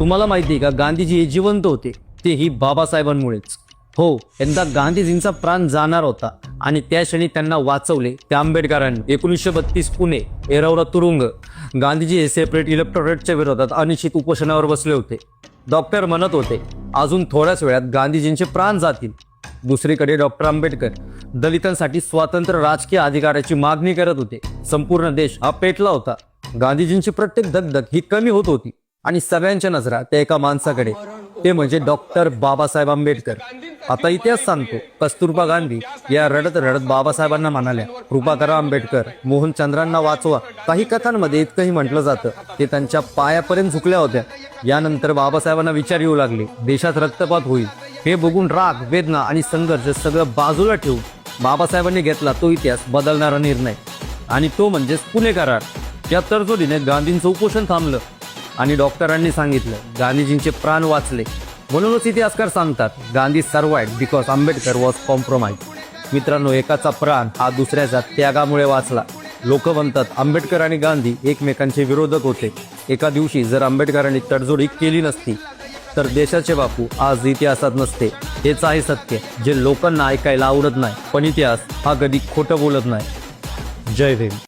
तुम्हाला माहिती आहे का, गांधीजी हे जिवंत होते तेही बाबासाहेबांमुळेच. हो, यंदा गांधीजींचा प्राण जाणार होता आणि त्या क्षणी त्यांना वाचवले त्या आंबेडकरांनी. 1932 पुणे, येरवडा तुरुंग. गांधीजी हे सेपरेट इलेक्टोरेटच्या विरोधात अनिश्चित उपोषणावर बसले होते. डॉक्टर म्हणत होते अजून थोड्याच वेळात गांधीजींचे प्राण जातील. दुसरीकडे डॉक्टर आंबेडकर दलितांसाठी स्वतंत्र राजकीय अधिकाराची मागणी करत होते. संपूर्ण देश हा पेटला होता. गांधीजींची प्रत्येक धगधग ही कमी होत होती आणि सगळ्यांच्या नजरा त्या एका माणसाकडे, ते म्हणजे डॉक्टर बाबासाहेब आंबेडकर. आता इतिहास सांगतो, कस्तुरबा गांधी या रडत रडत बाबासाहेबांना म्हणाल्या, कृपा करा आंबेडकर, मोहनचंद्रांना वाचवा. काही कथांमध्ये इतकंही म्हटलं जातं ते त्यांच्या पायापर्यंत झुकल्या होत्या. यानंतर बाबासाहेबांना विचार येऊ लागले, देशात रक्तपात होईल. हे बघून राग, वेदना आणि संघर्ष सगळं बाजूला ठेवून बाबासाहेबांनी घेतला तो इतिहास बदलणारा निर्णय, आणि तो म्हणजेच पुणे करार. या तरतुदीने गांधींचं उपोषण थांबलं आणि डॉक्टरांनी सांगितलं गांधीजींचे प्राण वाचले. म्हणूनच इतिहासकार सांगतात, Gandhi survived because Ambedkar was compromise. मित्रांनो, एकाचा प्राण हा दुसऱ्याच्या त्यागामुळे वाचला. लोक म्हणतात आंबेडकर आणि गांधी एकमेकांचे विरोधक होते. एका दिवशी जर आंबेडकरांनी तडजोडी केली नसती तर देशाचे बापू आज इतिहासात नसते. हेच आहे सत्य, जे लोकांना ऐकायला आवडत नाही. पण इतिहास हा कधी खोटं बोलत नाही. जय भीम.